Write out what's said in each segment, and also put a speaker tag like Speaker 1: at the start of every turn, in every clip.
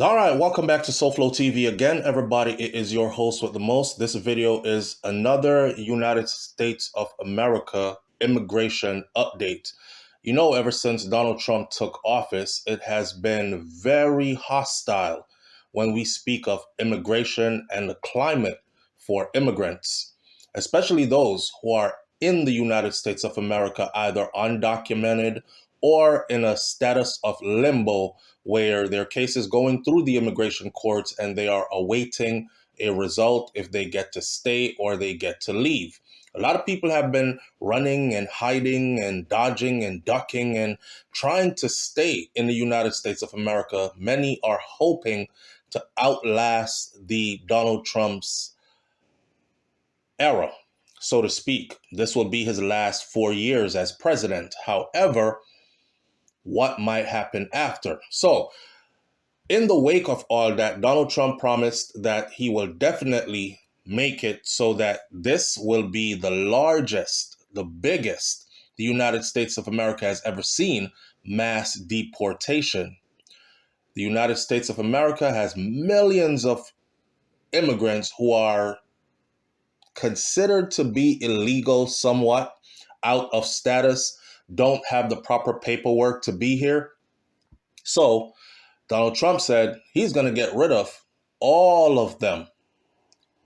Speaker 1: All right, welcome back to SouFLoTV again, everybody. It is your host with the most. This video is another United States of America immigration update. You know, ever since Donald Trump took office, it has been very hostile when we speak of immigration and the climate for immigrants, especially those who are in the United States of America, either undocumented or in a status of limbo where their case is going through the immigration courts and they are awaiting a result if they get to stay or they get to leave. A lot of people have been running and hiding and dodging and ducking and trying to stay in the United States of America. Many are hoping to outlast the Donald Trump's era, so to speak. This will be his last 4 years as president. However, what might happen after? So, in the wake of all that, Donald Trump promised that he will definitely make it so that this will be the largest, the biggest the United States of America has ever seen mass deportation. The United States of America has millions of immigrants who are considered to be illegal somewhat, out of status, don't have the proper paperwork to be here. So Donald Trump said he's going to get rid of all of them,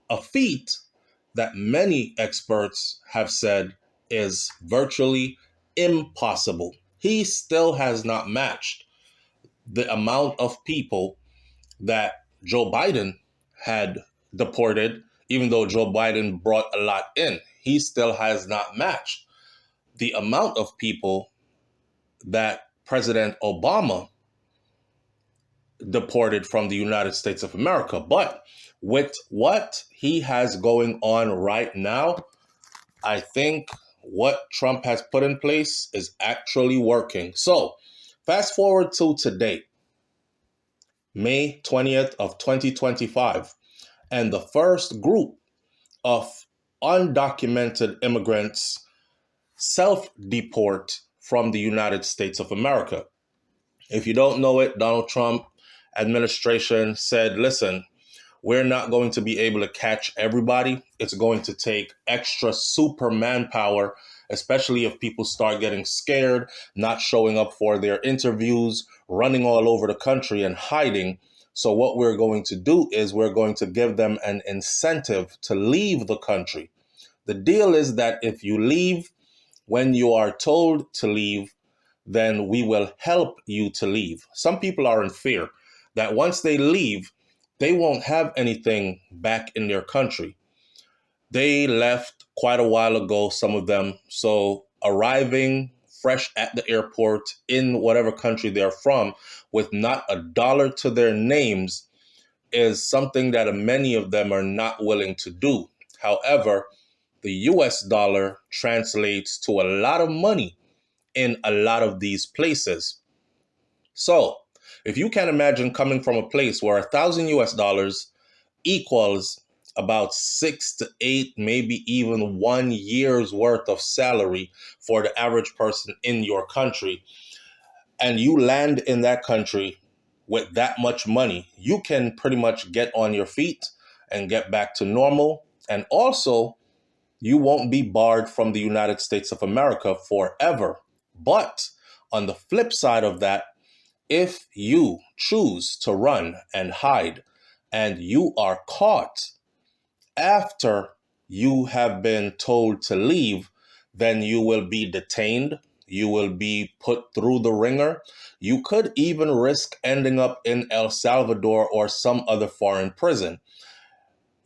Speaker 1: a feat that many experts have said is virtually impossible. He still has not matched the amount of people that Joe Biden had deported, even though Joe Biden brought a lot in. He still has not matched the amount of people that President Obama deported from the United States of America. But with what he has going on right now, I think what Trump has put in place is actually working. So fast forward to today, May 20th of 2025, and the first group of undocumented immigrants self-deport from the United States of America. If you don't know it, Donald Trump administration said, listen, we're not going to be able to catch everybody. It's going to take extra super manpower, especially if people start getting scared, not showing up for their interviews, running all over the country and hiding. So what we're going to do is we're going to give them an incentive to leave the country. The deal is that if you leave when you are told to leave, then we will help you to leave. Some people are in fear that once they leave, they won't have anything back in their country. They left quite a while ago, some of them. So arriving fresh at the airport in whatever country they're from with not a dollar to their names is something that many of them are not willing to do. However, the US dollar translates to a lot of money in a lot of these places. So if you can imagine coming from a place where 1,000 US dollars equals about 6 to 8, maybe even 1 year's worth of salary for the average person in your country, and you land in that country with that much money, you can pretty much get on your feet and get back to normal. And also, you won't be barred from the United States of America forever. But on the flip side of that, if you choose to run and hide and you are caught after you have been told to leave, then you will be detained. You will be put through the ringer. You could even risk ending up in El Salvador or some other foreign prison.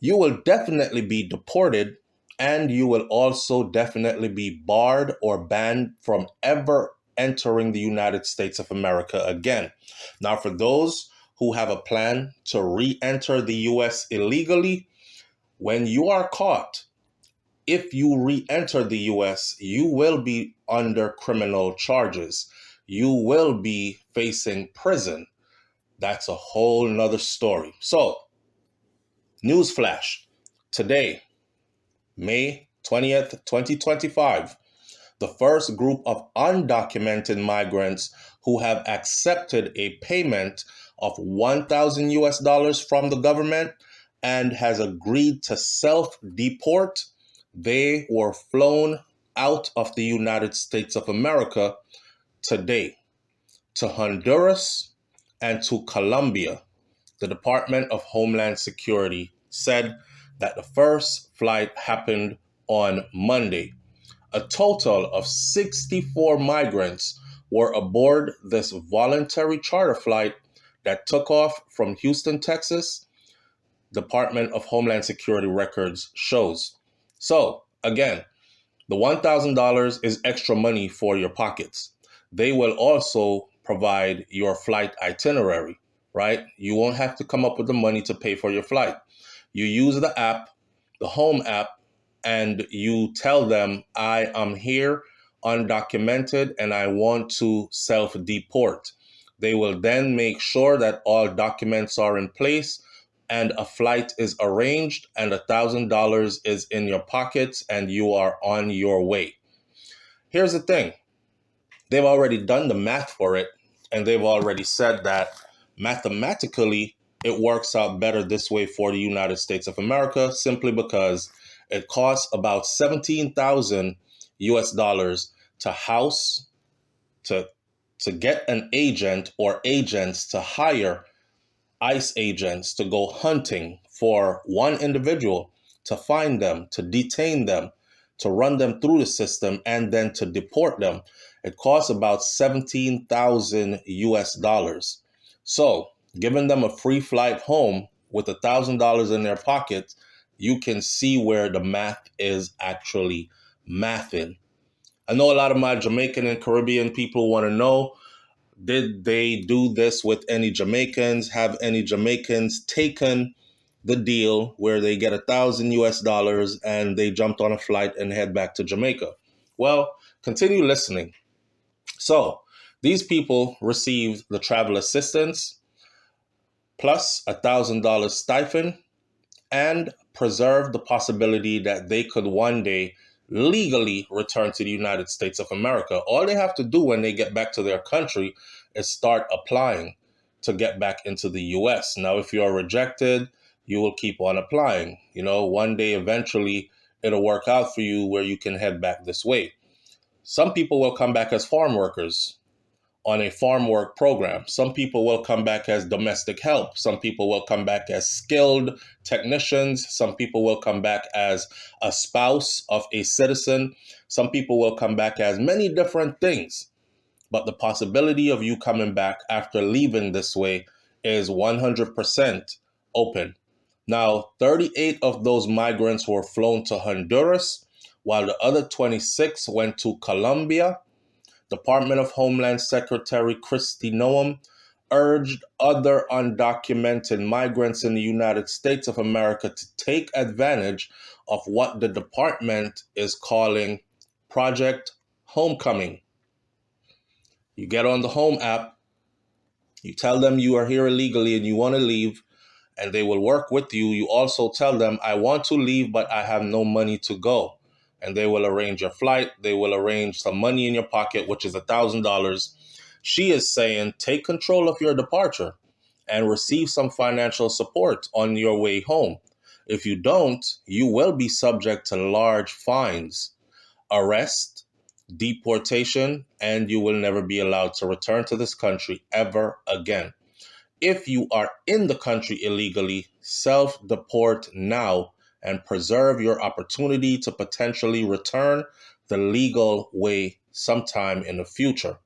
Speaker 1: You will definitely be deported, and you will also definitely be barred or banned from ever entering the United States of America again. Now, for those who have a plan to re-enter the US illegally, when you are caught, if you re-enter the US, you will be under criminal charges. You will be facing prison. That's a whole nother story. So, newsflash, today, May 20th, 2025, the first group of undocumented migrants who have accepted a payment of $1,000 from the government and has agreed to self-deport. They were flown out of the United States of America today to Honduras and to Colombia. The Department of Homeland Security said that the first flight happened on Monday. A total of 64 migrants were aboard this voluntary charter flight that took off from Houston, Texas, Department of Homeland Security records shows. So, again, the $1,000 is extra money for your pockets. They will also provide your flight itinerary, right? You won't have to come up with the money to pay for your flight. You use the app, the home app, and you tell them, I am here undocumented and I want to self-deport. They will then make sure that all documents are in place and a flight is arranged and $1,000 is in your pockets and you are on your way. Here's the thing. They've already done the math for it, and they've already said that mathematically it works out better this way for the United States of America, simply because it costs about $17,000 to house, to get an agent or agents to hire ICE agents to go hunting for one individual, to find them, to detain them, to run them through the system, and then to deport them. It costs about $17,000. So, giving them a free flight home with $1,000 in their pocket, you can see where the math is actually mathing. I know a lot of my Jamaican and Caribbean people want to know, did they do this with any Jamaicans? Have any Jamaicans taken the deal where they get $1,000 and they jumped on a flight and head back to Jamaica? Well, continue listening. So these people received the travel assistance plus $1,000 stipend and preserved the possibility that they could one day legally return to the United States of America. All they have to do when they get back to their country is start applying to get back into the US. Now, if you're rejected, you will keep on applying. You know, one day, eventually, it'll work out for you where you can head back this way. Some people will come back as farm workers on a farm work program. Some people will come back as domestic help. Some people will come back as skilled technicians. Some people will come back as a spouse of a citizen. Some people will come back as many different things. But the possibility of you coming back after leaving this way is 100% open. Now, 38 of those migrants were flown to Honduras, while the other 26 went to Colombia. Department of Homeland Secretary Kristi Noem urged other undocumented migrants in the United States of America to take advantage of what the department is calling Project Homecoming. You get on the Home app, you tell them you are here illegally and you want to leave, and they will work with you. You also tell them, I want to leave, but I have no money to go. And they will arrange your flight. They will arrange some money in your pocket, which is $1,000. She is saying, take control of your departure and receive some financial support on your way home. If you don't, you will be subject to large fines, arrest, deportation, and you will never be allowed to return to this country ever again. If you are in the country illegally, self-deport now and preserve your opportunity to potentially return the legal way sometime in the future.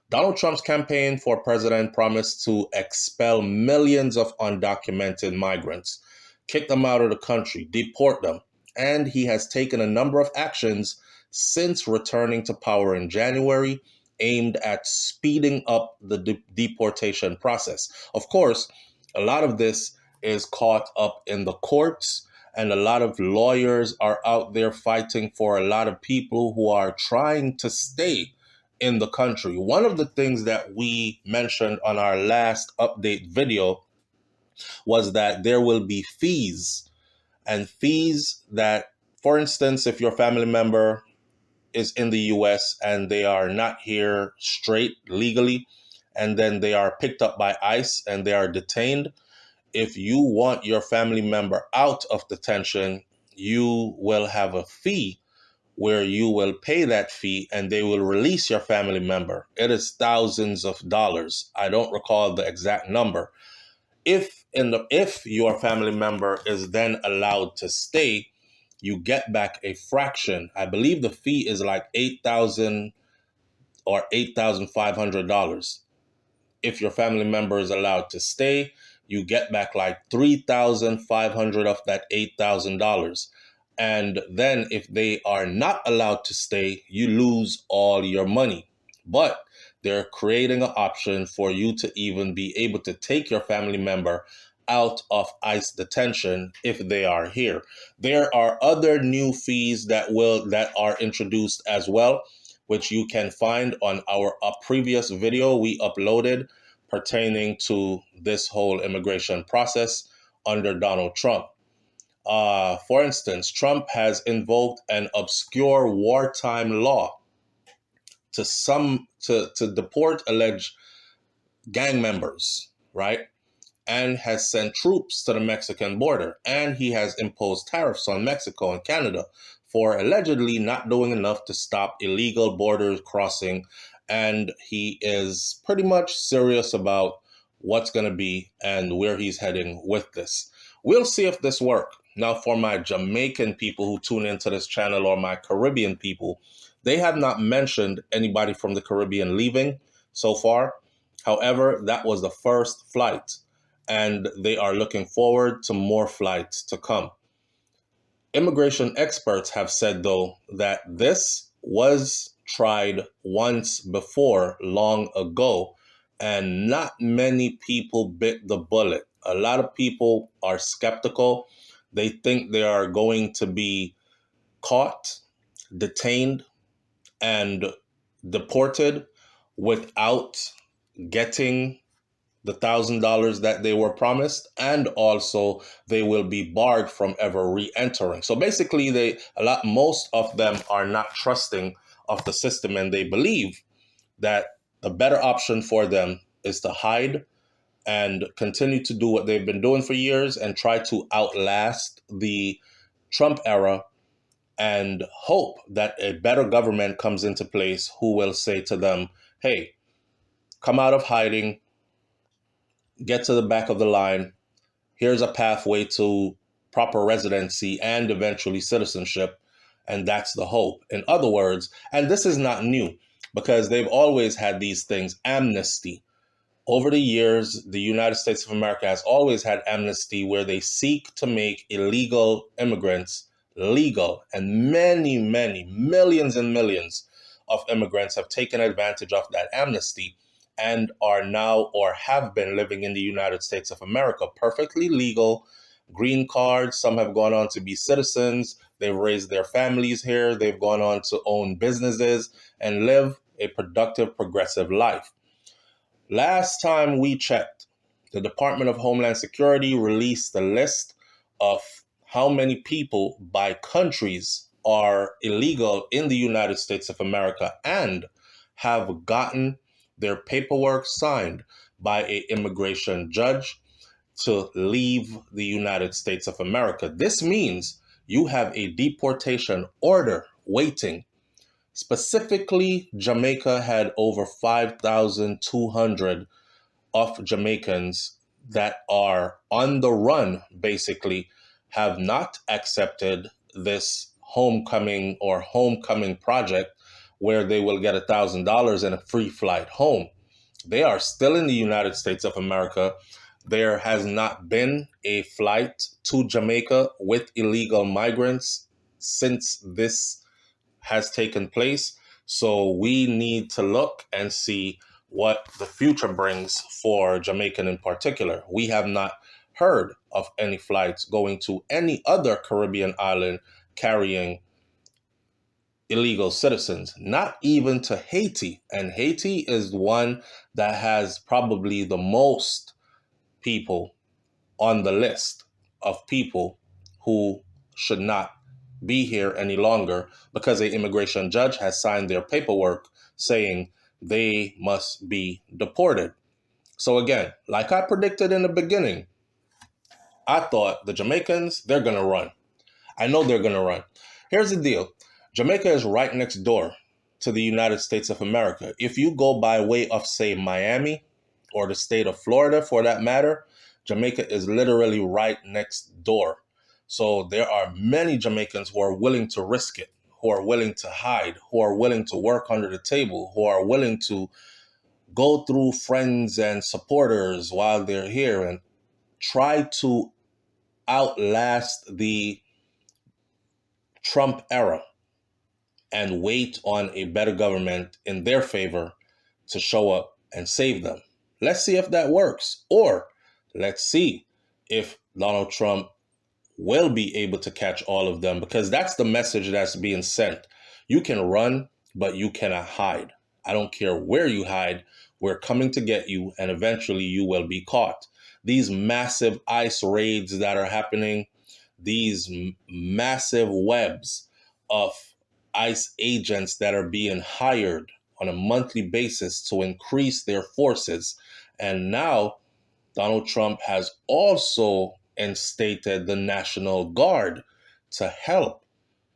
Speaker 1: Donald Trump's campaign for president promised to expel millions of undocumented migrants, kick them out of the country, deport them, and he has taken a number of actions since returning to power in January aimed at speeding up the deportation process. Of course, a lot of this is caught up in the courts, and a lot of lawyers are out there fighting for a lot of people who are trying to stay in the country. One of the things that we mentioned on our last update video was that there will be fees, and fees that, for instance, if your family member is in the US and they are not here straight legally, and then they are picked up by ICE and they are detained, if you want your family member out of detention, you will have a fee where you will pay that fee and they will release your family member. It is thousands of dollars. I don't recall the exact number. If your family member is then allowed to stay, you get back a fraction. I believe the fee is like $8,000 or $8,500. If your family member is allowed to stay, you get back like $3,500 of that $8,000. And then if they are not allowed to stay, you lose all your money. But they're creating an option for you to even be able to take your family member out of ICE detention if they are here. There are other new fees that are introduced as well, which you can find on our previous video we uploaded pertaining to this whole immigration process under Donald Trump. For instance, Trump has invoked an obscure wartime law to deport alleged gang members, right? And has sent troops to the Mexican border. And he has imposed tariffs on Mexico and Canada for allegedly not doing enough to stop illegal border crossing. And he is pretty much serious about what's going to be and where he's heading with this. We'll see if this works. Now, for my Jamaican people who tune into this channel or my Caribbean people, they have not mentioned anybody from the Caribbean leaving so far. However, that was the first flight, and they are looking forward to more flights to come. Immigration experts have said, though, that this was tried once before long ago, and not many people bit the bullet. A lot of people are skeptical. They think they are going to be caught, detained, and deported without getting the $1,000 that they were promised, and also they will be barred from ever re-entering. So basically, most of them are not trusting of the system, and they believe that the better option for them is to hide and continue to do what they've been doing for years and try to outlast the Trump era and hope that a better government comes into place who will say to them, hey, come out of hiding, get to the back of the line. Here's a pathway to proper residency and eventually citizenship. And that's the hope. In other words, and this is not new because they've always had these things, amnesty. Over the years, the United States of America has always had amnesty where they seek to make illegal immigrants legal. And many, many, millions and millions of immigrants have taken advantage of that amnesty and are now or have been living in the United States of America perfectly legal, green cards. Some have gone on to be citizens. They've raised their families here. They've gone on to own businesses and live a productive, progressive life. Last time we checked, the Department of Homeland Security released a list of how many people by countries are illegal in the United States of America and have gotten their paperwork signed by an immigration judge to leave the United States of America. This means you have a deportation order waiting. Specifically, Jamaica had over 5,200 of Jamaicans that are on the run, basically, have not accepted this homecoming project where they will get $1,000 and a free flight home. They are still in the United States of America. There has not been a flight to Jamaica with illegal migrants since this has taken place. So we need to look and see what the future brings for Jamaican in particular. We have not heard of any flights going to any other Caribbean island carrying illegal citizens, not even to Haiti. And Haiti is one that has probably the most people on the list of people who should not be here any longer because an immigration judge has signed their paperwork saying they must be deported. So again, like I predicted in the beginning, I thought the Jamaicans, they're going to run. I know they're going to run. Here's the deal. Jamaica is right next door to the United States of America. If you go by way of, say, Miami or the state of Florida, for that matter, Jamaica is literally right next door. So there are many Jamaicans who are willing to risk it, who are willing to hide, who are willing to work under the table, who are willing to go through friends and supporters while they're here and try to outlast the Trump era and wait on a better government in their favor to show up and save them. Let's see if that works. Or let's see if Donald Trump will be able to catch all of them, because that's the message that's being sent. You can run, but you cannot hide. I don't care where you hide. We're coming to get you, and eventually you will be caught. These massive ICE raids that are happening, these massive webs of ICE agents that are being hired on a monthly basis to increase their forces. And now Donald Trump has also instated the National Guard to help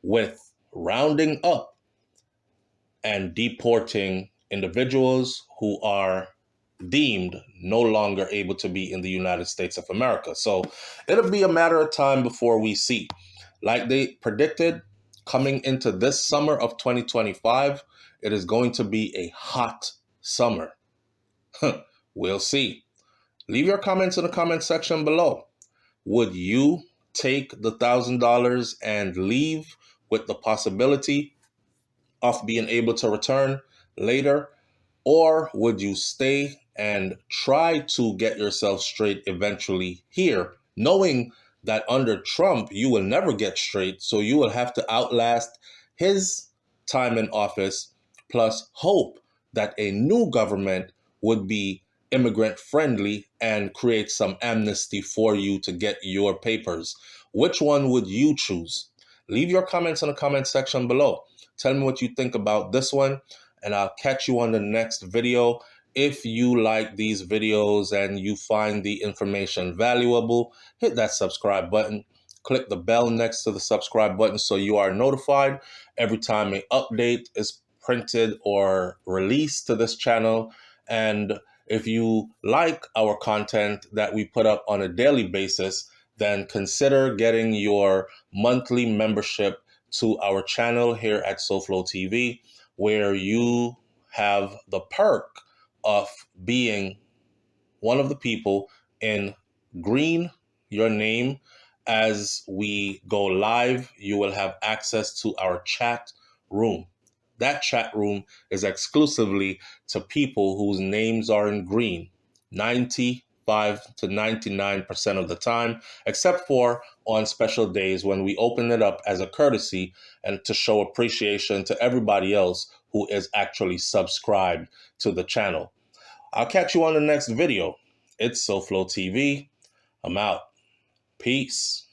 Speaker 1: with rounding up and deporting individuals who are deemed no longer able to be in the United States of America. So it'll be a matter of time before we see. Like they predicted, coming into this summer of 2025, it is going to be a hot summer. We'll see. Leave your comments in the comment section below. Would you take the $1,000 and leave with the possibility of being able to return later? Or would you stay and try to get yourself straight eventually here, knowing that under Trump, you will never get straight, so you will have to outlast his time in office, plus hope that a new government would be immigrant friendly and create some amnesty for you to get your papers? Which one would you choose? Leave your comments in the comment section below. Tell me what you think about this one, and I'll catch you on the next video. If you like these videos and you find the information valuable, hit that subscribe button. Click the bell next to the subscribe button so you are notified every time an update is printed or released to this channel. And if you like our content that we put up on a daily basis, then consider getting your monthly membership to our channel here at SouFLoTV, where you have the perk of being one of the people in green, your name. As we go live, you will have access to our chat room. That chat room is exclusively to people whose names are in green 95 to 99% of the time, except for on special days when we open it up as a courtesy and to show appreciation to everybody else who is actually subscribed to the channel. I'll catch you on the next video. It's SouFLoTV. I'm out. Peace.